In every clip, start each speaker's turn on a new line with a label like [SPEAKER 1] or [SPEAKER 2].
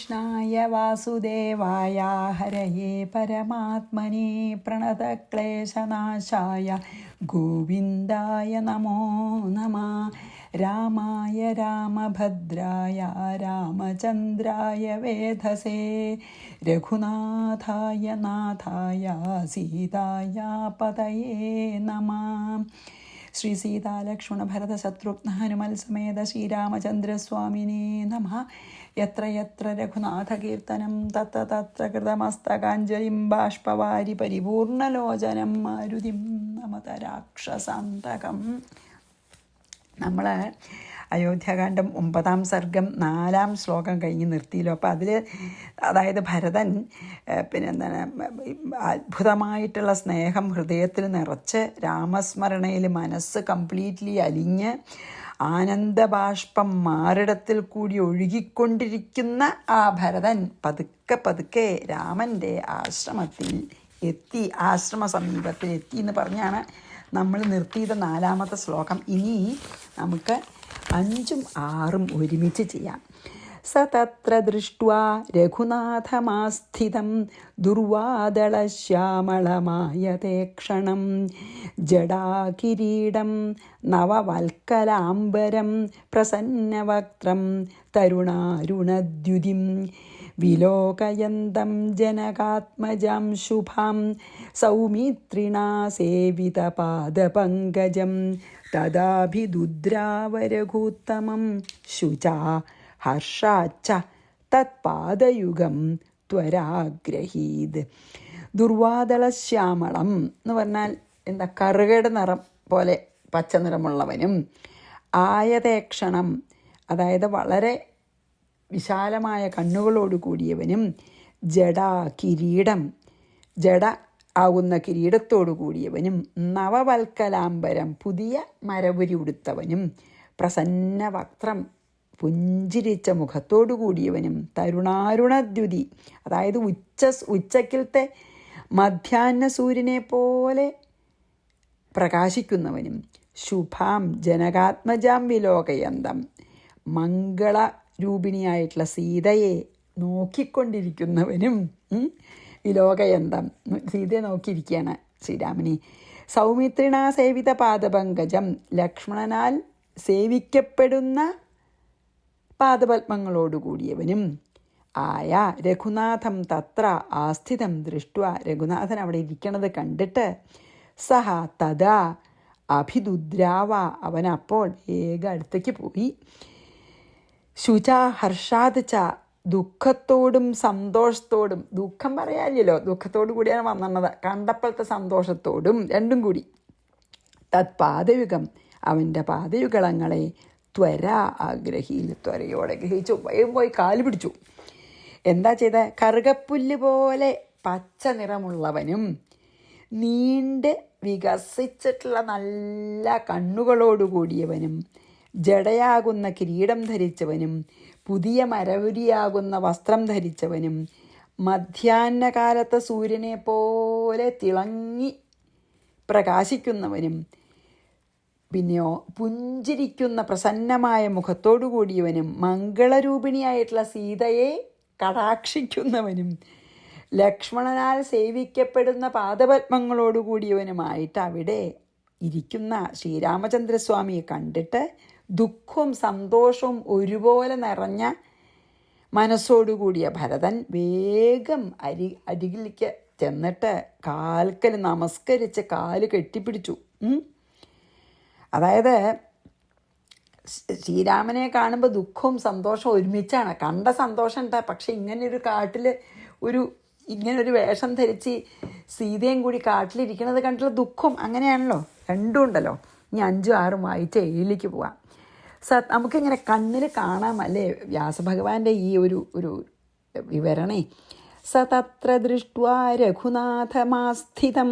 [SPEAKER 1] कृष्णाय वासुदेवाय हरये परमात्मने प्रणतक्लेशनाशाय गोविन्दाय नमो नमः। रामाय रामभद्राय रामचन्द्राय वेधसे रघुनाथाय नाथाय सीताय पतये नमः। श्री सीता लक्ष्मण भरत शत्रुघ्न हनुमल समेत श्रीरामचन्द्रस्वामिने नमः। यत्र यत्र रघुनाथकीर्तनं तत्र तत्र कृतमस्तकाञ्जलिं बाष्पवारि परिपूर्णलोचनं मारुतिं नमत രാക്ഷസാന്തകം. നമ്മൾ അയോധ്യാകാന്ഡം 9-ാം സർഗം 4-ാം ശ്ലോകം കഴിഞ്ഞ് നിർത്തിയല്ലോ. അപ്പോൾ അതിൽ അതായത് ഭരതൻ എന്താണ് അത്ഭുതമായിട്ടുള്ള സ്നേഹം ഹൃദയത്തിൽ നിറച്ച് രാമസ്മരണയിൽ മനസ്സ് കംപ്ലീറ്റ്ലി അലിഞ്ഞ് ആനന്ദബാഷ്പം മാറിടത്തിൽ കൂടി ഒഴുകിക്കൊണ്ടിരിക്കുന്ന ആ ഭരതൻ പതുക്കെ പതുക്കെ രാമൻ്റെ ആശ്രമത്തിൽ എത്തി, ആശ്രമ സമീപത്തിൽ എത്തി എന്ന് പറഞ്ഞാണ് നമ്മൾ നിർത്തിയത് 4-ാമത്തെ ശ്ലോകം. ഇനി നമുക്ക് 5ഉം 6ഉം ഒരുമിച്ച് ചെയ്യാം. സതത്ര ദൃഷ്ട്വാ രഘുനാഥമാസ്ഥിതം ദുർവാദളശ്യാമളമായതേ ക്ഷണം ജടാകിരീടം നവവൽക്കലാംബരം പ്രസന്നവക്ത്രം തരുണാരുണദ്യുതിം വിലോകയന്തം ജനകാത്മജാം ശുഭാം സൗമിത്രിണാ സേവിതപാദപങ്കജം തദാഭിദുദ്രാവരഘൂത്തമം ശുചാ ഹർഷാച്ച തത്പാദയുഗം ത്വരാഗ്രഹീത്. ദുർവാദളശ്യാമളം എന്ന് പറഞ്ഞാൽ എന്താ, കറുകയുടെ നിറം പോലെ പച്ച നിറമുള്ളവനും, ആയതേക്ഷണം അതായത് വളരെ വിശാലമായ കണ്ണുകളോട് കൂടിയവനും, ജടാ കിരീടം ജട ആകുന്ന കിരീടത്തോടു കൂടിയവനും, നവവൽക്കലാംബരം പുതിയ മരവുരി ഉടുത്തവനും, പ്രസന്നവക്ത്രം പുഞ്ചിരിച്ച മുഖത്തോടു കൂടിയവനും, തരുണാരുണദ്യുതി അതായത് ഉച്ചക്കിലത്തെ മധ്യാഹ്ന സൂര്യനെ പോലെ പ്രകാശിക്കുന്നവനും, ശുഭാം ജനകാത്മജാം വിലോകയന്തം മംഗളരൂപിണിയായിട്ടുള്ള സീതയെ നോക്കിക്കൊണ്ടിരിക്കുന്നവനും, വിലോകയന്തം സീതയെ നോക്കിയിരിക്കുകയാണ് ശ്രീരാമനെ, സൗമിത്രിണാ സേവിത പാദപങ്കജം ലക്ഷ്മണനാൽ സേവിക്കപ്പെടുന്ന പാദപത്മങ്ങളോടുകൂടിയവനും ആയ രഘുനാഥം തത്ര ആസ്ഥിതം ദൃഷ്ട്വ രഘുനാഥൻ അവിടെ ഇരിക്കണത് കണ്ടിട്ട് സഹ തഥാ അഭിദുദ്രാവ അവനപ്പോൾ വേഗം അടുത്തേക്ക് പോയി, ശുചാ ഹർഷാത് ച ദുഃഖത്തോടും സന്തോഷത്തോടും, ദുഃഖം പറയാനില്ലല്ലോ, ദുഃഖത്തോടു കൂടിയാണ് വന്നത്, കണ്ടപ്പോഴത്തെ സന്തോഷത്തോടും രണ്ടും കൂടി, തത് പാദയുഗം അവൻ്റെ പാദയുഗളങ്ങളെ ത്വര ആഗ്രഹിയിൽ ത്വരയോടെ ഗ്രഹിച്ചു, വേഗം പോയി കാല് പിടിച്ചു. എന്താ ചെയ്ത, കറുകപ്പുല്ല് പോലെ പച്ച നിറമുള്ളവനും നീണ്ട് വികസിച്ചിട്ടുള്ള നല്ല കണ്ണുകളോടുകൂടിയവനും, ജടയാകുന്ന കിരീടം ധരിച്ചവനും, പുതിയ മരവുരിയാകുന്ന വസ്ത്രം ധരിച്ചവനും, മധ്യാഹ്നകാലത്തെ സൂര്യനെ പോലെ തിളങ്ങി പ്രകാശിക്കുന്നവനും, പിന്നെയോ പുഞ്ചിരിക്കുന്ന പ്രസന്നമായ മുഖത്തോടു കൂടിയവനും, മംഗളരൂപിണിയായിട്ടുള്ള സീതയെ കടാക്ഷിക്കുന്നവനും, ലക്ഷ്മണനാൽ സേവിക്കപ്പെടുന്ന പാദപത്മങ്ങളോടുകൂടിയവനുമായിട്ട് അവിടെ ഇരിക്കുന്ന ശ്രീരാമചന്ദ്രസ്വാമിയെ കണ്ടിട്ട് ദുഃഖവും സന്തോഷവും ഒരുപോലെ നിറഞ്ഞ മനസ്സോടുകൂടിയ ഭരതൻ വേഗം അരികിലേക്ക് ചെന്നിട്ട് കാൽക്കൽ നമസ്കരിച്ച് കാല് കെട്ടിപ്പിടിച്ചു. അതായത് ശ്രീരാമനെ കാണുമ്പോൾ ദുഃഖവും സന്തോഷവും ഒരുമിച്ചാണ്. കണ്ട സന്തോഷം ഉണ്ടാ, പക്ഷെ ഇങ്ങനെയൊരു കാട്ടിൽ ഇങ്ങനൊരു വേഷം ധരിച്ച് സീതയും കൂടി കാട്ടിലിരിക്കുന്നത് കണ്ടുള്ള ദുഃഖം അങ്ങനെയാണല്ലോ, രണ്ടും ഉണ്ടല്ലോ. ഇനി 5ഉം 6ഉം വായിച്ച് 7ലേക്ക് പോവാം. നമുക്കിങ്ങനെ കണ്ണിൽ കാണാം അല്ലേ വ്യാസഭഗവാന്റെ ഈ ഒരു വിവരണേ. സതത്ര ദൃഷ്ട്വാ രഘുനാഥമാസ്ഥിതം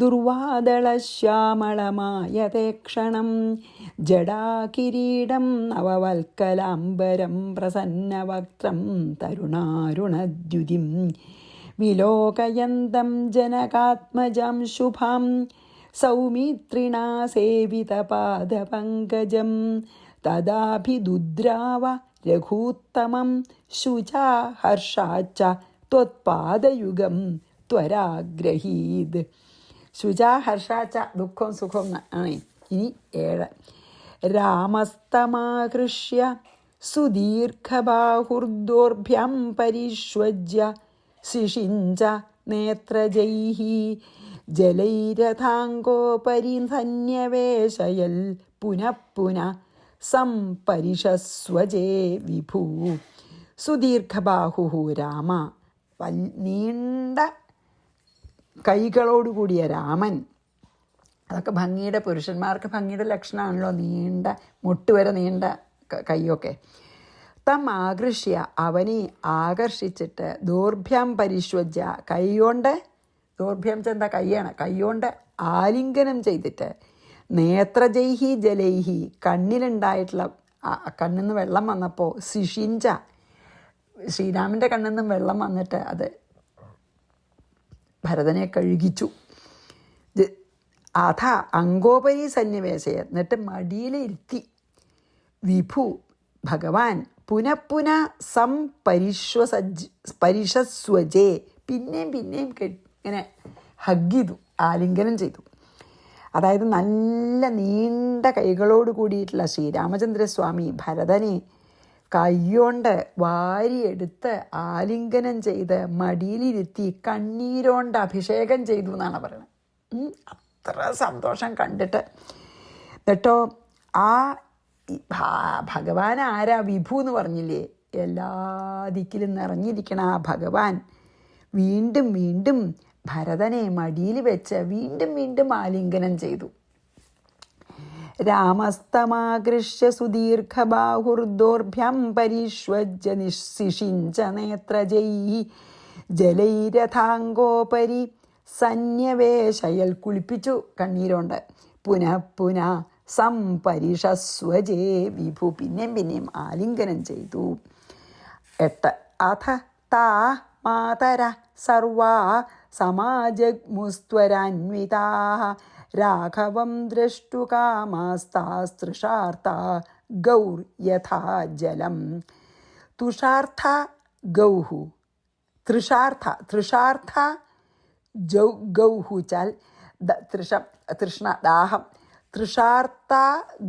[SPEAKER 1] ദുർവാദളശ്യാമളമായതേ ക്ഷണം ജടാകിരീടം നവവൽക്കലാംബരം പ്രസന്നവക്ത്രം തരുണാരുണദ്യുതിം വിലോകയന്തം ജനകാത്മജാം ശുഭാം സൗമിത്രിണാ സേവിതപാദപങ്കജം തദാഭിദുദ്രാവ രഘൂത്തമം ശുചാ ഹർഷാച്ച ത്വത്പാദയുഗം ത്വരാഗ്രഹീത്. ശുചാ ഹർഷാച്ച ദുഃഖവും സുഖവും ആണ്. ഇനി 7. രാമസ്തമാകൃഷ്യ സുദീർഘബാഹുർദോർഭ്യം പരിഷ്വജ്യ ശിഷിഞ്ച നേത്രജൈഃ ജലൈരഥാങ്കോപരി സന്യവേശയൽ പുനഃ പുനഃ സംപരിഷസ്വജേ വിഭൂ. സുദീർഘബാഹു രാമ, നീണ്ട കൈകളോടുകൂടിയ രാമൻ. അതൊക്കെ ഭംഗിയുടെ, പുരുഷന്മാർക്ക് ഭംഗിയുടെ ലക്ഷണമാണല്ലോ, നീണ്ട മുട്ടുവരെ നീണ്ട കൈയൊക്കെ. തം ആകൃഷ്യ, അവനെ ആകർഷിച്ചിട്ട്, ദൗർഭ്യം പരിഷ്വജ്യ, കൈകൊണ്ട്, ദൗർഭ്യം ചെന്ത കൈയാണ്, കൈകൊണ്ട് ആലിംഗനം ചെയ്തിട്ട്, നേത്രജൈഹി ജലൈഹി, കണ്ണിലുണ്ടായിട്ടുള്ള കണ്ണിൽ നിന്ന് വെള്ളം വന്നപ്പോൾ, ശിഷിഞ്ച, ശ്രീരാമൻ്റെ കണ്ണിൽ നിന്നും വെള്ളം വന്നിട്ട് അത് ഭരതനെ കഴുകിച്ചു. അഥ അങ്കോപരി സന്നിവേശയ, എന്നിട്ട് മടിയിലിരുത്തി. വിഭു, ഭഗവാൻ, പുനഃ പരിഷസ്വജേ, പിന്നെയും ഇങ്ങനെ ഹഗ് ചെയ്തു, ആലിംഗനം ചെയ്തു. അതായത് നല്ല നീണ്ട കൈകളോട് കൂടിയിട്ടുള്ള ശ്രീരാമചന്ദ്രസ്വാമി ഭരതനെ കൈകൊണ്ട് വാരിയെടുത്ത് ആലിംഗനം ചെയ്ത് മടിയിലിരുത്തി കണ്ണീരോണ്ട് അഭിഷേകം ചെയ്തു എന്നാണ് പറയുന്നത്. അത്ര സന്തോഷം കണ്ടിട്ട്. എന്നിട്ടോ ആ ഭഗവാൻ ആരാ? വിഭു എന്ന് പറഞ്ഞില്ലേ, എല്ലാ ദിക്കിലും നിറഞ്ഞിരിക്കണ ആ ഭഗവാൻ വീണ്ടും വീണ്ടും ഭരതനെ മടിയിൽ വെച്ച് വീണ്ടും ആലിംഗനം ചെയ്തു. രാമസ്തമാകൃഷ്യ സുദീർഘബാഹുർദോർഭ്യം പരിഷ്വജ്യ നിശിഷിഞ്ച നേത്രജൈഃ ജലൈരഥാങ്കോപരി സന്യവേശയൽ, കുളിപ്പിച്ചു കണ്ണീരോണ്ട്. പുനഃ സംപരിഷസ്വജേ വിഭു, പിന്നെയും ആലിംഗനം ചെയ്തു. 8. അഥ താ മാതര സർവാ സമാജഗ്മുസ്ത്വരാന്വിതാഃ രാഘവം ദ്രഷ്ടുകാമാസ്താസ്തൃഷാർത്താ ഗൗർ യഥാ ജലം. തുഷാർത്ഥ ഗൗഹു, തൃഷാർത്ഥ ഗൗഹു ചാൽ തൃഷ്ണ, ദാഹം. തൃഷാർത്ഥ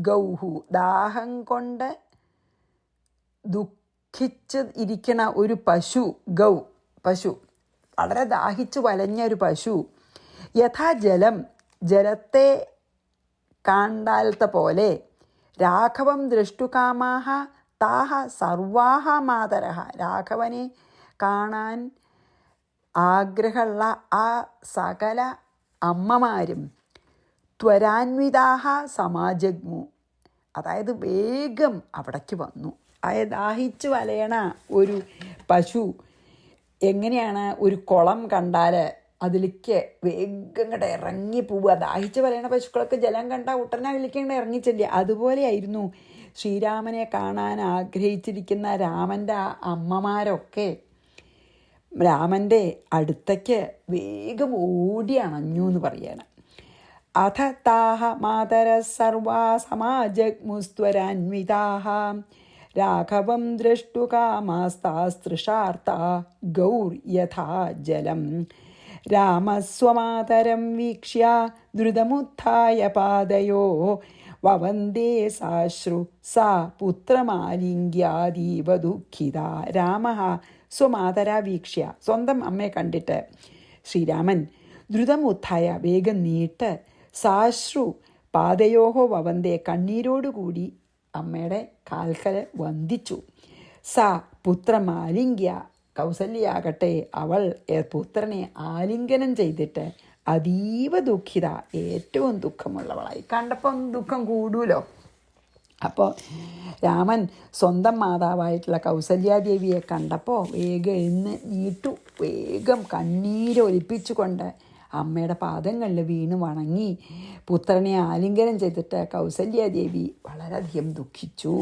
[SPEAKER 1] ഗൗഹു, ദാഹം കൊണ്ട് ദുഃഖിച്ച് ഇരിക്കണ ഒരു പശു. ഗൗ, പശു, വളരെ ദാഹിച്ചു വലഞ്ഞ ഒരു പശു. യഥാ ജലം, ജലത്തെ കാണ്ടാലത്തെ പോലെ. രാഘവം ദ്രഷ്ടുകാമാഹ താഹ സർവാഹ മാതരഹ, രാഘവനെ കാണാൻ ആഗ്രഹമുള്ള ആ സകല അമ്മമാരും ത്വരാന്വിതാഹ സമാജഗ്മു, അതായത് വേഗം അവിടേക്ക് വന്നു. അതായത് ദാഹിച്ചു വലയണ ഒരു പശു എങ്ങനെയാണ് ഒരു കുളം കണ്ടാൽ അതിലേക്ക് വേഗം കണ്ട് ഇറങ്ങി പോവുക. ദാഹിച്ച് വലയണ പശുക്കളൊക്കെ ജലം കണ്ടാൽ ഉടനെ അതിലേക്കങ്ങ് ഇറങ്ങിച്ചെല്ലുക. അതുപോലെയായിരുന്നു ശ്രീരാമനെ കാണാൻ ആഗ്രഹിച്ചിരിക്കുന്ന രാമൻ്റെ അമ്മമാരൊക്കെ രാമൻ്റെ അടുത്തേക്ക് വേഗം ഓടി അണഞ്ഞു എന്ന് പറയാണ്. അഥ താഹ മാതര സർവാ സമാജഗ്മുസ്ത്വരാന്വിതാഃ രാഘവം ദ്രഷ്ടുകാമാസ്താസ്തൃഷാർത്താ ഗൗർ യഥാ ജലം. രാമസ്വമാതരം വീക്ഷ്യ ദ്രുതമുത്ഥായ പാദയോഃ വവന്ദേ സാശ്രു സാ പുത്രമാലിംഗ്യാദീവ ദുഃഖിത. രാമഃ സ്വമാതര വീക്ഷ്യ, സ്വന്തം അമ്മയെ കണ്ടിട്ട് ശ്രീരാമൻ ദ്രുതമുത്ഥായ, വേഗം നീട്ട്, സാശ്രു പാദയോഹോ വവന്തേ, കണ്ണീരോടുകൂടി അമ്മയുടെ കാൽക്കൽ വന്ദിച്ചു. സാ പുത്രമാലിംഗ്യ, കൗസല്യാകട്ടെ അവൾ പുത്രനെ ആലിംഗനം ചെയ്തിട്ട് അതീവ ദുഃഖിത, ഏറ്റവും ദുഃഖമുള്ളവളായി. കണ്ടപ്പം ദുഃഖം കൂടുമല്ലോ. അപ്പോൾ രാമൻ സ്വന്തം മാതാവായിട്ടുള്ള കൗസല്യാദേവിയെ കണ്ടപ്പോൾ വേഗം എഴുന്ന് നീട്ടു, വേഗം കണ്ണീരൊലിപ്പിച്ചുകൊണ്ട് അമ്മയുടെ പാദങ്ങളിൽ വീണ് വണങ്ങി പുത്രനെ ആലിംഗനം ചെയ്തിട്ട് കൗസല്യാദേവി വളരെയധികം ദുഃഖിച്ചു.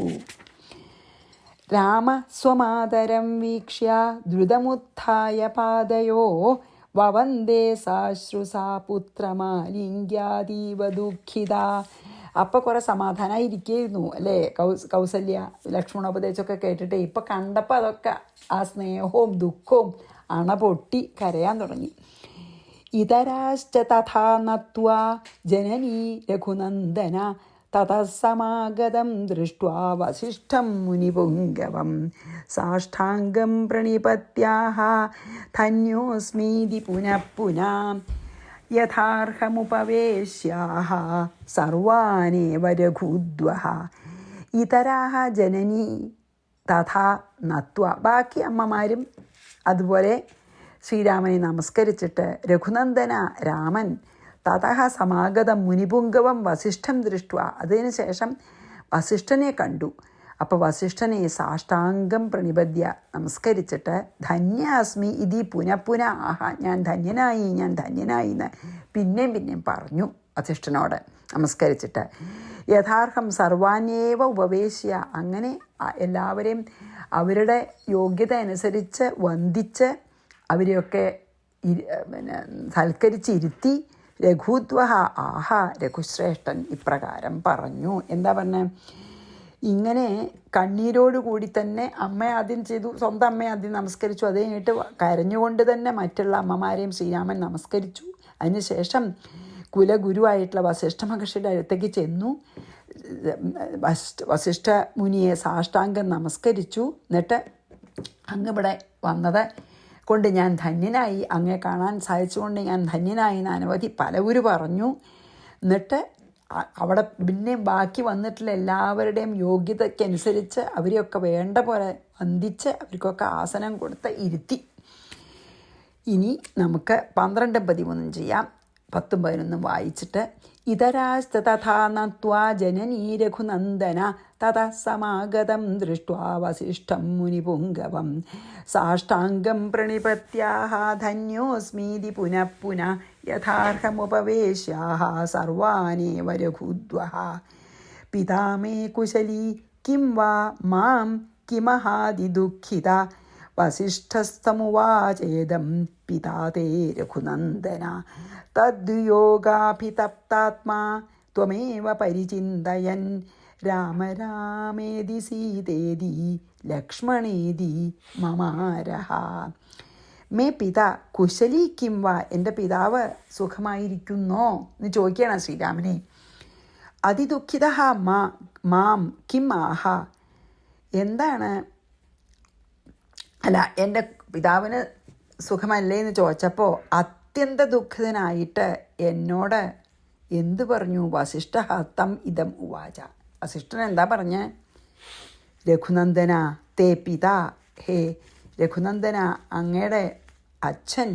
[SPEAKER 1] രാമ സ്വമാതരം വീക്ഷ്യ ദ്രുതമുത്ഥായ പാദയോഃ വവന്ദേ സാശ്രു സാ പുത്രമാലിംഗ്യാദീവ ദുഃഖിത. അപ്പം കുറേ സമാധാനമായി ഇരിക്കുകയായിരുന്നു അല്ലേ കൗസല്യ ലക്ഷ്മണോപദേശമൊക്കെ കേട്ടിട്ട്. ഇപ്പം കണ്ടപ്പോൾ അതൊക്കെ ആ സ്നേഹവും ദുഃഖവും അണ പൊട്ടി കരയാൻ തുടങ്ങി. ഇതരാശ്ച തഥാ നത്വാ ജനനീ രഘുനന്ദന തതഃ സമാഗതം ദൃഷ്ട്വാ വസിഷ്ഠം മുനിപുംഗവം സാഷ്ടാംഗം പ്രണിപത്യാഹ ധന്യോസ്മീതി പുനഃ പുനഃ യഥാർഹമുപവേശ്യാഹ സർവാനേവ രഘൂദ്വഃ. ഇതരാഹ ജനനി തഥാ നത്വ. ബാക്കി അമ്മമാരും അതുപോലെ ശ്രീരാമനെ നമസ്കരിച്ചിട്ട് രഘുനന്ദന രാമൻ തതഃ സമാഗതം മുനിപുംഗവം വസിഷ്ഠം ദൃഷ്ട്വ. അതിനുശേഷം വസിഷ്ഠനെ കണ്ടു. അപ്പോൾ വസിഷ്ഠനെ സാഷ്ടാംഗം പ്രണിപദ്യ നമസ്കരിച്ചിട്ട് ധന്യാസ്മി ഇതി പുനഃ ആഹ, ഞാൻ ധന്യനായി ഞാൻ ധന്യനായി എന്ന് പിന്നെയും പറഞ്ഞു വസിഷ്ഠനോട് നമസ്കരിച്ചിട്ട്. യഥാർത്ഥം സർവാന്യേവ ഉപവേശ്യ. അങ്ങനെ എല്ലാവരെയും അവരുടെ യോഗ്യത അനുസരിച്ച് വന്ദിച്ച് അവരെയൊക്കെ സൽക്കരിച്ചിരുത്തി രഘുദ്വഹ ആഹ, രഘുശ്രേഷ്ഠൻ ഇപ്രകാരം പറഞ്ഞു. എന്താ പറഞ്ഞ, ഇങ്ങനെ കണ്ണീരോടുകൂടി തന്നെ അമ്മ ആദ്യം ചെയ്തു, സ്വന്തം അമ്മയെ ആദ്യം നമസ്കരിച്ചു. അത് കഴിഞ്ഞിട്ട് കരഞ്ഞുകൊണ്ട് തന്നെ മറ്റുള്ള അമ്മമാരെയും ശ്രീരാമൻ നമസ്കരിച്ചു. അതിനുശേഷം കുലഗുരുവായിട്ടുള്ള വസിഷ്ഠ മഹർഷിയുടെ അടുത്തേക്ക് ചെന്നു. വസിഷ്ഠ മുനിയെ സാഷ്ടാംഗം നമസ്കരിച്ചു. എന്നിട്ട് അങ്ങിവിടെ വന്നത് കൊണ്ട് ഞാൻ ധന്യനായി, അങ്ങേ കാണാൻ സാധിച്ചുകൊണ്ട് ഞാൻ ധന്യനായി എന്ന് അനവധി പലവര് പറഞ്ഞു. എന്നിട്ട് അവിടെ പിന്നെ ബാക്കി വന്നിട്ടുള്ള എല്ലാവരുടെയും യോഗ്യതയ്ക്കനുസരിച്ച് അവരെയൊക്കെ വേണ്ട പോലെ വന്ദിച്ച് അവർക്കൊക്കെ ആസനം കൊടുത്ത് ഇരുത്തി. ഇനി നമുക്ക് 12, 13 ചെയ്യാം. 10, 11 വായിച്ചിട്ട്. ഇതരാശ്ച തഥാ നത്വാ ജനനീ രഘുനന്ദന തതഃ സമാഗതം ദൃഷ്ട്വാ വസിഷ്ഠം മുനിപുംഗവം സാഷ്ടാംഗം പ്രണിപത്യാഹ ധന്യോസ്മീതി പുനഃ യഥാർഹമുപവേശ്യാഹ സർവാനേവ രഘൂദ്വഃ. പിതാ മേ കുശലീ കിം വാ മാം കിമഹാദിദുഃഖിത വസിഷ്ഠസ്തമുവാചേദം പിതാ തേ രഘുനന്ദന തദ്വിയോഗാഭിതപ്താത്മാ ത്വമേവ പരിചിന്തയൻ രാമ രാമേതി സീതേതി ലക്ഷ്മണേതി മമാരഹ. മേ പിതാ കുശലീ കിം വാ, എൻ്റെ പിതാവ് സുഖമായിരിക്കുന്നോ എന്ന് ചോദിക്കുകയാണ് ശ്രീരാമനെ. അതിദുഃഖിത മാം കിം ആഹ, എന്താണ്, അല്ല എൻ്റെ പിതാവിന് സുഖമല്ലേ എന്ന് ചോദിച്ചപ്പോൾ അത്യന്ത ദുഃഖിതനായിട്ട് എന്നോട് എന്തു പറഞ്ഞു? വസിഷ്ഠ തം ഇതം ഉവാച. വസിഷ്ഠൻ എന്താ പറഞ്ഞ്? രഘുനന്ദന തേ പിതാ, ഹേ രഘുനന്ദന അങ്ങയുടെ അച്ഛൻ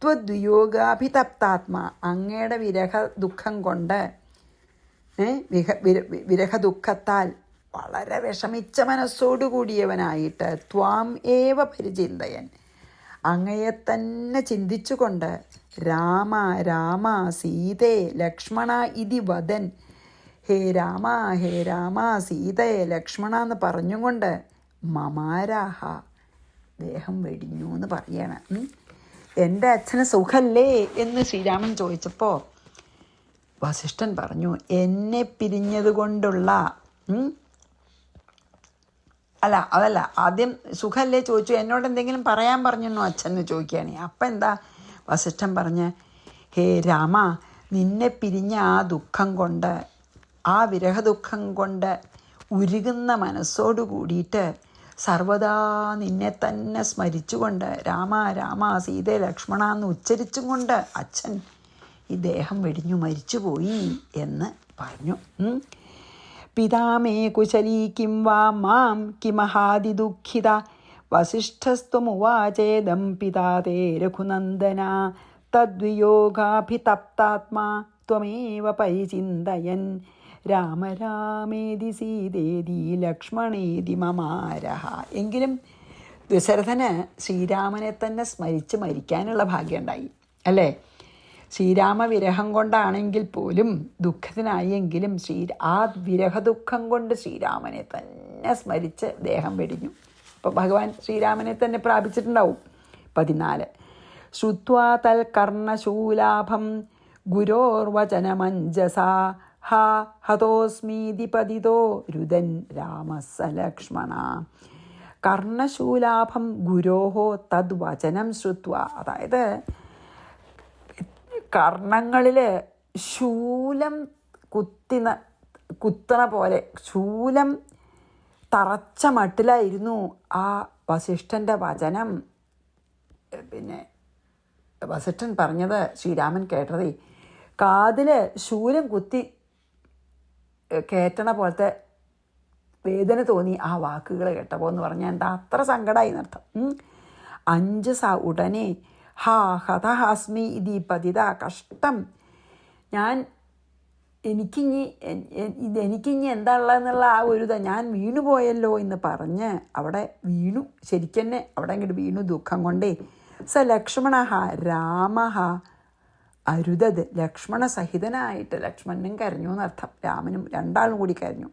[SPEAKER 1] ത്വദ്വിയോഗാഭിതപ്താത്മാ, അങ്ങയുടെ വിരഹ ദുഃഖം കൊണ്ട് വിരഹ ദുഃഖത്താൽ വളരെ വിഷമിച്ച മനസ്സോടുകൂടിയവനായിട്ട് ത്വാം ഏവ പരിചിന്തയൻ, അങ്ങയെ തന്നെ ചിന്തിച്ചുകൊണ്ട് രാമ രാമ സീതേ ലക്ഷ്മണ ഇതി വദൻ, ഹേ രാമ ഹേ രാമ സീതേ ലക്ഷ്മണ എന്ന് പറഞ്ഞുകൊണ്ട് മമാരാഹ ദേഹം വെടിഞ്ഞു എന്ന് പറയണം. എൻ്റെ അച്ഛന് സുഖല്ലേ എന്ന് ശ്രീരാമൻ ചോദിച്ചപ്പോൾ വസിഷ്ഠൻ പറഞ്ഞു, എന്നെ പിരിഞ്ഞത് കൊണ്ടുള്ള അതല്ല ആദ്യം സുഖമല്ലേ ചോദിച്ചു, എന്നോട് എന്തെങ്കിലും പറയാൻ പറഞ്ഞെന്നോ അച്ഛൻ എന്ന് ചോദിക്കുകയാണ്. അപ്പം എന്താ വസിഷ്ഠൻ പറഞ്ഞ്, ഹേ രാമ, നിന്നെ പിരിഞ്ഞ ആ ദുഃഖം കൊണ്ട്, ആ വിരഹദുഃഖം കൊണ്ട് ഉരുകുന്ന മനസ്സോടു കൂടിയിട്ട് സർവദാ നിന്നെ തന്നെ സ്മരിച്ചുകൊണ്ട് രാമ രാമ സീതേ ലക്ഷ്മണ എന്ന് ഉച്ചരിച്ചും കൊണ്ട് അച്ഛൻ ഈ ദേഹം വെടിഞ്ഞു മരിച്ചുപോയി എന്ന് പറഞ്ഞു. പിതാമേ കുശലീ കിം വാ മാം കിമഹാദിദുഃഖിത വസിഷ്ഠസ്ത്വമുവാചേദം പിതാ തേ രഘുനന്ദന തദ്വിയോഗാഭിതപ്താത്മാ ത്വമേവ പരിചിന്തയൻ രാമ രാമേതി സീതേതി ലക്ഷ്മണേതി മമാരഹ. എങ്കിലും ദശരഥന് ശ്രീരാമനെ തന്നെ സ്മരിച്ച് മരിക്കാനുള്ള ഭാഗ്യമുണ്ടായി അല്ലേ? ശ്രീരാമവിരഹം കൊണ്ടാണെങ്കിൽ പോലും ദുഃഖത്തിനായെങ്കിലും ആ വിരഹദുഃഖം കൊണ്ട് ശ്രീരാമനെ തന്നെ സ്മരിച്ച് ദേഹം വെടിഞ്ഞു. അപ്പോൾ ഭഗവാൻ ശ്രീരാമനെ തന്നെ പ്രാപിച്ചിട്ടുണ്ടാവും. 14 ശ്രുത്വാ തൽകർണശൂലാഭം ഗുരോർവചനമഞ്ജസാ ഹാ ഹതോസ്മീതി പതിതോ രുദൻ രാമസ ലക്ഷ്മണ. കർണശൂലാഭം ഗുരോഹോ തദ്വചനം ശ്രുത്വ. അതായത് കർണങ്ങളിൽ ശൂലം കുത്തണ പോലെ ശൂലം തറച്ച മട്ടിലായിരുന്നു ആ വസിഷ്ഠൻ്റെ വചനം. പിന്നെ വസിഷ്ഠൻ പറഞ്ഞത് ശ്രീരാമൻ കേട്ടതേ കാതിൽ ശൂലം കുത്തി കയറ്റണ പോലത്തെ വേദന തോന്നി ആ വാക്കുകൾ കേട്ടപ്പോൾ എന്ന് പറഞ്ഞാൽ എന്താ, അത്ര സങ്കടമായി എന്നർത്ഥം. അഞ്ജസ ഉടനെ ഹാ ഹതഹാസ്മി ഇതി പതിത. കഷ്ടം, എനിക്കിഞ്ഞി എന്താ ഉള്ളതെന്നുള്ള ആ ഒരു ഞാൻ വീണുപോയല്ലോ എന്ന് പറഞ്ഞ് അവിടെ വീണു. ശരിക്കെന്നെ അവിടെ അങ്ങോട്ട് വീണു ദുഃഖം കൊണ്ടേ. സ ലക്ഷ്മണ രാമ അരുതത്. ലക്ഷ്മണ സഹിതനായിട്ട് ലക്ഷ്മണനും കരഞ്ഞു എന്നർത്ഥം. രാമനും രണ്ടാളും കൂടി കരഞ്ഞു.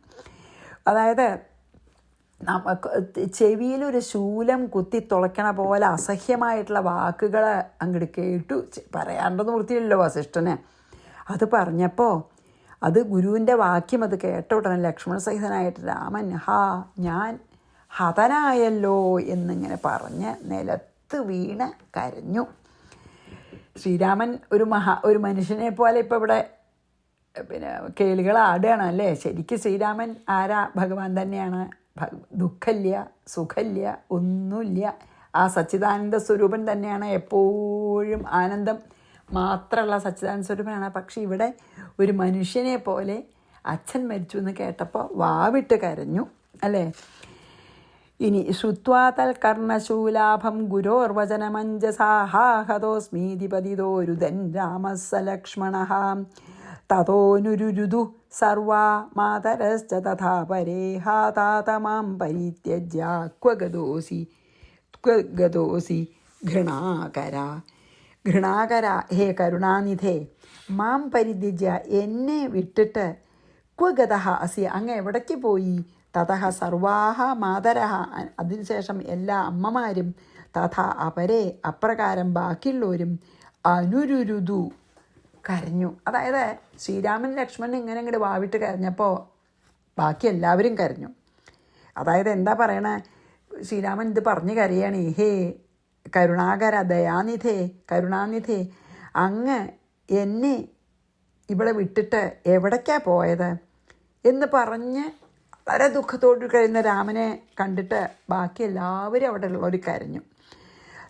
[SPEAKER 1] അതായത് ചെവിയിലൊരു ശൂലം കുത്തി തുളയ്ക്കണ പോലെ അസഹ്യമായിട്ടുള്ള വാക്കുകൾ അങ്ങോട്ട് കേട്ടു. പറയാണ്ടെന്ന് വൃത്തിയില്ലല്ലോ വസിഷ്ഠന്. അത് പറഞ്ഞപ്പോൾ അത് ഗുരുവിൻ്റെ വാക്യം അത് കേട്ട ഉടനെ ലക്ഷ്മണസഹിതനായിട്ട് രാമൻ ഞാൻ ഹതനായല്ലോ എന്നിങ്ങനെ പറഞ്ഞ് നിലത്ത് വീണ് കരഞ്ഞു. ശ്രീരാമൻ ഒരു മനുഷ്യനെ പോലെ ഇപ്പോൾ ഇവിടെ പിന്നെ കേളികൾ ആടുകയാണ് അല്ലേ. ശരിക്കും ശ്രീരാമൻ ആരാ? ഭഗവാൻ തന്നെയാണ്. ദുഃഖമില്ല, സുഖമില്ല, ഒന്നുമില്ല. ആ സച്ചിദാനന്ദ സ്വരൂപൻ തന്നെയാണ്. എപ്പോഴും ആനന്ദം മാത്രമുള്ള സച്ചിദാനന്ദ സ്വരൂപനാണ്. പക്ഷെ ഇവിടെ ഒരു മനുഷ്യനെ പോലെ അച്ഛൻ മരിച്ചു എന്ന് കേട്ടപ്പോൾ വാവിട്ട് കരഞ്ഞു അല്ലേ. ഇനി ശ്രുത്വാ തൽകർണശൂലാഭം ഗുരോർവചനമഞ്ജസാഹതോസ്മീതി പതിതോ രുദൻ രാമസ്സ ലക്ഷ്മണഃ. തതോനുരുരുദു സർവാ മാതരശ്ച തഥാ പരേ ഹാതാതമാം പരിത്യജ്യ ക്വഗതോസി ഘൃണാകര. ഹേ കരുണാനിധേ, മാം പരിത്യജ്യ, എന്നെ വിട്ടിട്ട് ക്വഗതഃ അസി, അങ്ങ് എവിടേക്ക് പോയി? തതഃ സർവാഹ മാതരഃ, അതിനുശേഷം എല്ലാ അമ്മമാരും, തഥാ അപരേ, അപ്രകാരം ബാക്കിയുള്ളവരും, അനുരുരുതു, കരഞ്ഞു. അതായത് ശ്രീരാമൻ ലക്ഷ്മണൻ ഇങ്ങനെ ഇങ്ങോട്ട് വാവിട്ട് കരഞ്ഞപ്പോൾ ബാക്കി എല്ലാവരും കരഞ്ഞു. അതായത് എന്താ പറയണേ, ശ്രീരാമൻ ഇത് പറഞ്ഞ് കരയാണ്. ഹേ കരുണാകര, ദയാനിധേ, കരുണാനിധേ, അങ്ങ് എന്നെ ഇവിടെ വിട്ടിട്ട് എവിടേക്കാ പോയത് എന്ന് പറഞ്ഞ് വളരെ ദുഃഖത്തോട് കഴിയുന്ന രാമനെ കണ്ടിട്ട് ബാക്കി എല്ലാവരും അവിടെ ഉള്ളവർ കരഞ്ഞു.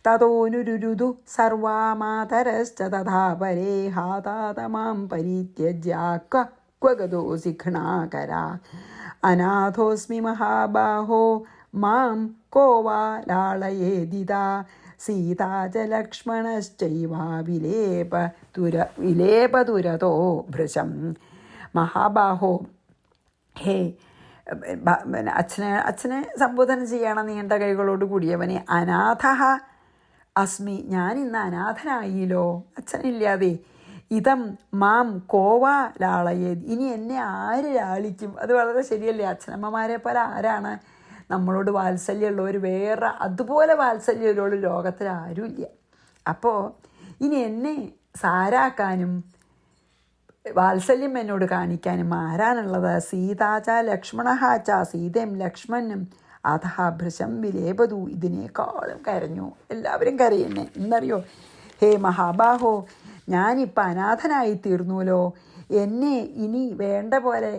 [SPEAKER 1] തതോനുരുരുതു സർവാമാതരശ്ച തഥാ പരേ ഹാതാതമാം പരിത്യജ്യ ക്വഗതോസി ഘൃണാകര. അനാഥോസ്മി മഹാബാഹോ മാം കോ വാ ലാളയേദിതാ സീതാ ച ലക്ഷ്മണശ്ചൈവ വിലേപതുരതോ ഭൃശം. മഹാബാഹോ, ഹേ അച്ഛനെ സംബോധന ചെയ്യണം നീണ്ട കൈകളോട് കൂടിയവനെ. അനാഥ അസ്മി, ഞാൻ ഇന്ന് അനാഥനായില്ലോ അച്ഛനില്ലാതെ. ഇതം മാം കോവാ ലാളയേത്, ഇനി എന്നെ ആര് ലാളിക്കും? അത് വളരെ ശരിയല്ലേ. അച്ഛനമ്മമാരെ പോലെ ആരാണ് നമ്മളോട് വാത്സല്യമുള്ളവർ? വേറെ അതുപോലെ വാത്സല്യമുള്ള ലോകത്തിൽ ആരുമില്ല. അപ്പോൾ ഇനി എന്നെ സാരാക്കാനും വാത്സല്യം എന്നോട് കാണിക്കാനും ആരാനുള്ളത്? സീതാച ലക്ഷ്മണഹാച്ച, സീതയും ലക്ഷ്മണനും അധ ഭൃശം വിലേപതു, ഇതിനേക്കാളും കരഞ്ഞു. എല്ലാവരും കരയുന്നേ. എന്നറിയോ? ഹേ മഹാബാഹോ, ഞാനിപ്പോൾ അനാഥനായി തീർന്നുവല്ലോ. എന്നെ ഇനി വേണ്ട പോലെ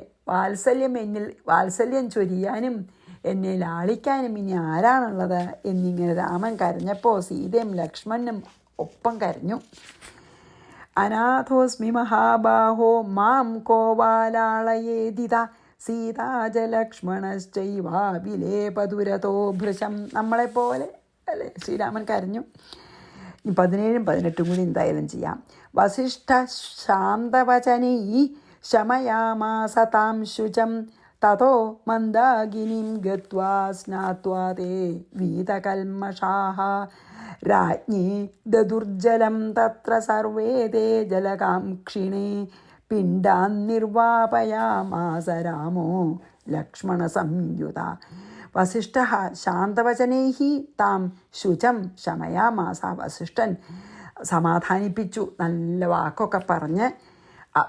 [SPEAKER 1] വാത്സല്യം ചൊരിയാനും എന്നെ ലാളിക്കാനും ഇനി ആരാണുള്ളത് എന്നിങ്ങനെ രാമൻ കരഞ്ഞപ്പോൾ സീതയും ലക്ഷ്മണനും ഒപ്പം കരഞ്ഞു. അനാഥോസ്മി മഹാബാഹോ മാം കോവാലാളയേദിത സീതാജ ലക്ഷ്മണശ്ചൈവ വിലേപതുരതോ ഭൃശം. നമ്മളെപ്പോലെ അല്ലേ ശ്രീരാമൻ കരഞ്ഞു. 17 18 കൂടി എന്തായാലും ചെയ്യാം. വസിഷ്ഠ ശാന്തവചനൈ ശമയാമാസ താം ശുചം തതോ മന്ദാകിനിം ഗത്വാ സ്നാത്വാ തേ വീതകൽമഷാഃ രാജ്ഞി ദദുർജലം തത്ര സർവേ തേ ജലകാംക്ഷിണേ പിണ്ഡാൻ നിർവാപയാമാസ രാമോ ലക്ഷ്മണ സംയുത. വസിഷ്ഠ ശാന്തവചനൈ താം ശുചം ശമയാമാസ. വസിഷ്ഠൻ സമാധാനിപ്പിച്ചു, നല്ല വാക്കൊക്കെ പറഞ്ഞ്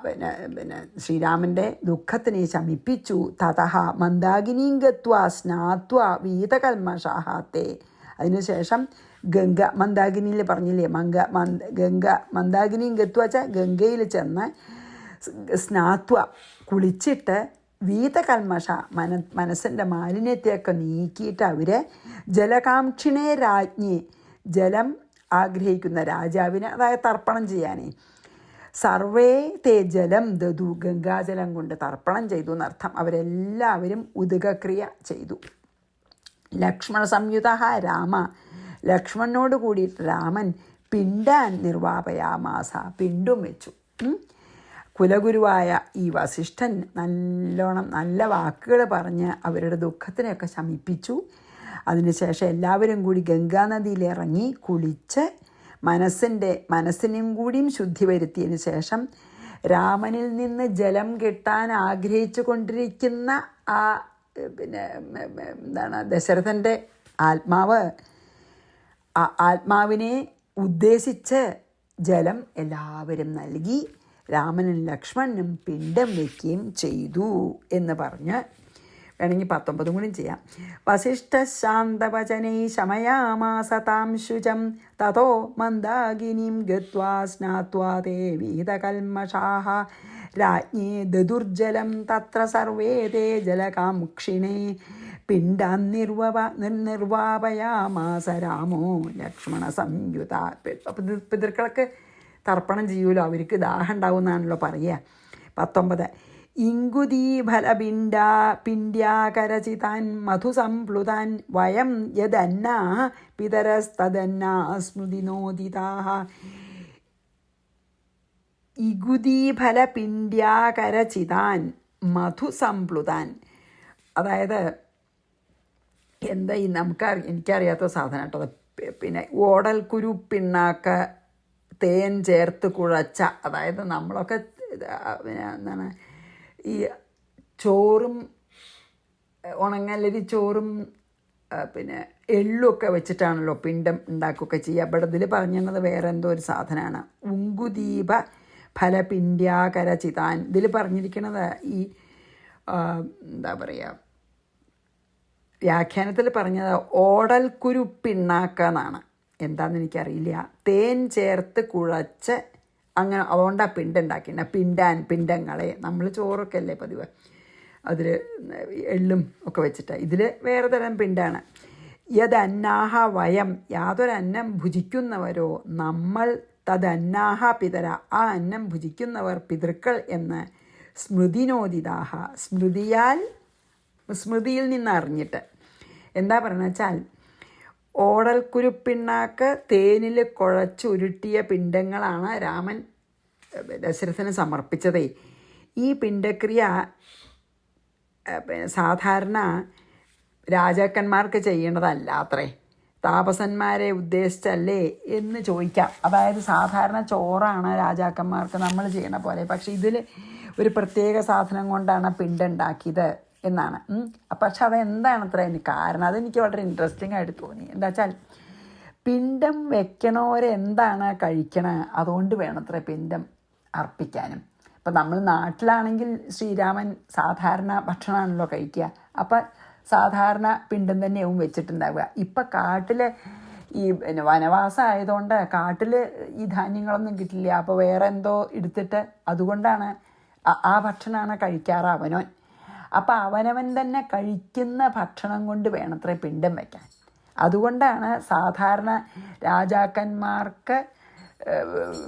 [SPEAKER 1] പിന്നെ ശ്രീരാമൻ്റെ ദുഃഖത്തിനെ ശമിപ്പിച്ചു. തതഹ മന്ദാകിനീം ഗത്വാ സ്നാത്വ വീതകൽമഷാഹാത്തെ. അതിനുശേഷം ഗംഗ, മന്ദാകിനിയിൽ പറഞ്ഞില്ലേ, ഗംഗ മന്ദാകിനിയും ഗത്വ വെച്ചാൽ ഗംഗയിൽ ചെന്ന് സ്നാത്വ കുളിച്ചിട്ട് വീതകൽമഷ മനസ്സിൻ്റെ മാലിന്യത്തെയൊക്കെ നീക്കിയിട്ട് അവർ ജലകാംക്ഷിണേ രാജ്ഞി, ജലം ആഗ്രഹിക്കുന്ന രാജാവിന്, അതായത് തർപ്പണം ചെയ്യാനേ, സർവേ തേ ജലം ദതു, ഗംഗാജലം കൊണ്ട് തർപ്പണം ചെയ്തു എന്നർത്ഥം. അവരെല്ലാവരും ഉദകക്രിയ ചെയ്തു. ലക്ഷ്മണ സംയുത രാമ, ലക്ഷ്മണനോട് കൂടിയിട്ട് രാമൻ പിണ്ടാൻ നിർവാപയാമാസ, പിണ്ടും വെച്ചു. കുലഗുരുവായ ഈ വസിഷ്ഠൻ നല്ലോണം നല്ല വാക്കുകൾ പറഞ്ഞ് അവരുടെ ദുഃഖത്തിനെയൊക്കെ ശമിപ്പിച്ചു. അതിനുശേഷം എല്ലാവരും കൂടി ഗംഗാനദിയിലിറങ്ങി കുളിച്ച് മനസ്സിനും കൂടിയും ശുദ്ധി വരുത്തിയതിന് ശേഷം രാമനിൽ നിന്ന് ജലം കിട്ടാൻ ആഗ്രഹിച്ചു കൊണ്ടിരിക്കുന്ന ആ എന്താണ് ദശരഥൻ്റെ ആത്മാവിനെ ഉദ്ദേശിച്ച് ജലം എല്ലാവരും നൽകി. രാമനും ലക്ഷ്മണനും പിണ്ടം വയ്ക്കുകയും ചെയ്തു എന്ന് പറഞ്ഞ് വേണമെങ്കിൽ 19 കൂടി ചെയ്യാം. വസിഷ്ഠശാന്തവചനൈ ശമയാമാസ താം ശുചം തതോ മന്ദാകിനീം ഗത്വാ സ്നാത്വാ തേ വീതകൽമഷാഃ രാജ്ഞേ ദദുർജലം തത്ര സർവേ തേ ജലകാംക്ഷിണേ പിണ്ടാൻ നിർവാപയാമാസ രാമോ ലക്ഷ്മണ സംയുത. പിതൃക്കൾക്ക് തർപ്പണം ചെയ്യുമല്ലോ, അവർക്ക് ദാഹം ഉണ്ടാവുമെന്നാണല്ലോ പറയുക. 19 ഇംഗുദീഫലപിണ്ഡ്യാകരചിതാൻ മധുസംപ്ലുതാൻ വയം യദന്നാ പിതരസ്തദന്നാ സ്മൃതിനോദിതാഃ. ഇഗുദീഫലപിണ്ഡ്യാകരചിതാൻ മധുസംപ്ലുതാൻ, അതായത് എന്താ ഈ എനിക്കറിയാത്ത സാധനം കേട്ടോ. പിന്നെ ഓടൽക്കുരു പിണ്ണാക്ക് തേൻ ചേർത്ത് കുഴച്ച, അതായത് നമ്മളൊക്കെ എന്താണ് ഈ ചോറും ഉണങ്ങലരി ചോറും പിന്നെ എള്ളുമൊക്കെ വെച്ചിട്ടാണല്ലോ പിണ്ടം ഉണ്ടാക്കുകയൊക്കെ ചെയ്യുക. ഇവിടെ ഇതിൽ പറഞ്ഞത് വേറെ എന്തോ ഒരു സാധനമാണ്. ഉങ്കുദീപ ഫലപിണ്ഡ്യാകരചിതാൻ. ഇതിൽ പറഞ്ഞിരിക്കുന്നത് ഈ എന്താ പറയുക, വ്യാഖ്യാനത്തിൽ പറഞ്ഞത് ഓടൽക്കുരു പിണ്ണാക്ക എന്നാണ്. എന്താണെന്ന് എനിക്കറിയില്ല. തേൻ ചേർത്ത് കുഴച്ച് അങ്ങനെ, അതുകൊണ്ടാണ് പിണ്ടം ഉണ്ടാക്കിയിട്ട്. പിണ്ടങ്ങളെ നമ്മൾ ചോറൊക്കെ അല്ലേ പതിവ്, അതിൽ എള്ളും ഒക്കെ വെച്ചിട്ട്. ഇതിൽ വേറെ തരം പിണ്ടാണ്. യദന്നാഹ വയം, യാതൊരന്നം ഭുജിക്കുന്നവരോ നമ്മൾ, തദന്നാഹ പിതര, ആ അന്നം ഭുജിക്കുന്നവർ പിതൃക്കൾ എന്ന് സ്മൃതിനോദിതാഹ, സ്മൃതിയിൽ നിന്ന് അറിഞ്ഞിട്ട്. എന്താ പറയുന്നത് വെച്ചാൽ, ഓടൽക്കുരുപ്പിണ്ണാക്ക് തേനിൽ കുഴച്ചുരുട്ടിയ പിണ്ടങ്ങളാണ് രാമൻ ദശരഥന് സമർപ്പിച്ചതേ. ഈ പിണ്ടക്രിയ സാധാരണ രാജാക്കന്മാർക്ക് ചെയ്യേണ്ടതല്ല അത്രേ, താപസന്മാരെ ഉദ്ദേശിച്ചല്ലേ എന്ന് ചോദിക്കാം. അതായത് സാധാരണ ചോറാണ് രാജാക്കന്മാർക്ക് നമ്മൾ ചെയ്യണ പോലെ, പക്ഷെ ഇതിൽ ഒരു പ്രത്യേക സാധനം കൊണ്ടാണ് പിണ്ടം ഉണ്ടാക്കിയത് എന്നാണ്. പക്ഷെ അതെന്താണ് അത്ര കാരണം, അതെനിക്ക് വളരെ ഇൻട്രസ്റ്റിംഗ് ആയിട്ട് തോന്നി. എന്താ വെച്ചാൽ പിണ്ടം വെക്കണവരെന്താണ് കഴിക്കണത്, അതുകൊണ്ട് വേണത്ര പിണ്ടം അർപ്പിക്കാനും. ഇപ്പം നമ്മൾ നാട്ടിലാണെങ്കിൽ ശ്രീരാമൻ സാധാരണ ഭക്ഷണമാണല്ലോ കഴിക്കുക, അപ്പം സാധാരണ പിണ്ടം തന്നെയാവും വെച്ചിട്ടുണ്ടാവുക. ഇപ്പം കാട്ടിൽ ഈ വനവാസം ആയതുകൊണ്ട് കാട്ടിൽ ഈ ധാന്യങ്ങളൊന്നും കിട്ടില്ല. അപ്പോൾ വേറെ എന്തോ എടുത്തിട്ട് അതുകൊണ്ടാണ് ആ ഭക്ഷണമാണ് കഴിക്കാറ് അവനവൻ. അപ്പം അവനവൻ തന്നെ കഴിക്കുന്ന ഭക്ഷണം കൊണ്ട് വേണത്രേ പിണ്ടം വയ്ക്കാൻ. അതുകൊണ്ടാണ് സാധാരണ രാജാക്കന്മാർക്ക്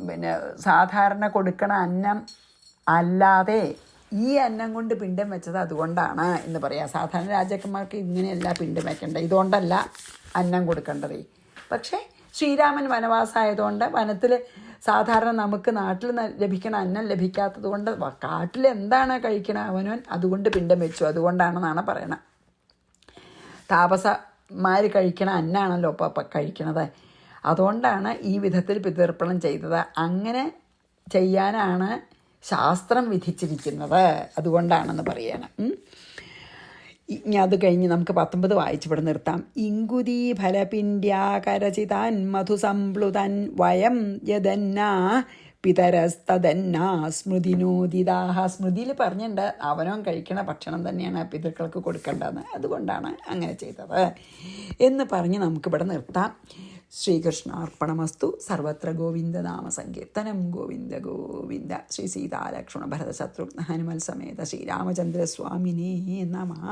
[SPEAKER 1] പിന്നെ സാധാരണ കൊടുക്കണ അന്നം അല്ലാതെ ഈ അന്നം കൊണ്ട് പിണ്ടം വെച്ചത് അതുകൊണ്ടാണ് എന്ന് പറയാം. സാധാരണ രാജാക്കന്മാർക്ക് ഇങ്ങനെയല്ല പിണ്ടം വയ്ക്കേണ്ടത്, ഇതുകൊണ്ടല്ല അന്നം കൊടുക്കേണ്ടത്. പക്ഷേ ശ്രീരാമൻ വനവാസമായതുകൊണ്ട് വനത്തിൽ സാധാരണ നമുക്ക് നാട്ടിൽ ലഭിക്കണ അന്നം ലഭിക്കാത്തത് കൊണ്ട് കാട്ടിൽ എന്താണ് കഴിക്കണ അവനവൻ അതുകൊണ്ട് പിണ്ടം വെച്ചു, അതുകൊണ്ടാണെന്നാണ് പറയണത്. താപസന്മാർ കഴിക്കണ അന്നാണല്ലോ ഇപ്പം കഴിക്കണത്, അതുകൊണ്ടാണ് ഈ വിധത്തിൽ പിതൃർപ്പണം ചെയ്തത്. അങ്ങനെ ചെയ്യാനാണ് ശാസ്ത്രം വിധിച്ചിരിക്കുന്നത്, അതുകൊണ്ടാണെന്ന് പറയണം. ഇനി അത് കഴിഞ്ഞ് നമുക്ക് 19 വായിച്ചിവിടെ നിർത്താം. ഇങ്കുദീ ഫലപിണ്ഡ്യാകരചിതാൻ മധുസംപ്ലുതൻ വയം യദന്നാ പിതരസ്തദന്നാ സ്മൃതിനോദിതാഹ. സ്മൃതിയിൽ പറഞ്ഞിട്ടുണ്ട് അവനവൻ കഴിക്കണ ഭക്ഷണം തന്നെയാണ് പിതൃക്കൾക്ക് കൊടുക്കേണ്ടതെന്ന്. അതുകൊണ്ടാണ് അങ്ങനെ ചെയ്തത് എന്ന് പറഞ്ഞ് നമുക്കിവിടെ നിർത്താം. ശ്രീകൃഷ്ണാർപ്പണമസ്തു. സർവത്ര ഗോവിന്ദനാമ സങ്കീർത്തനം. ഗോവിന്ദ ഗോവിന്ദ. ശ്രീ സീതാലക്ഷ്മണ ഭരത ശത്രുഘ്ന ഹനുമൽ സമേത ശ്രീരാമചന്ദ്രസ്വാമിനേ നമഃ.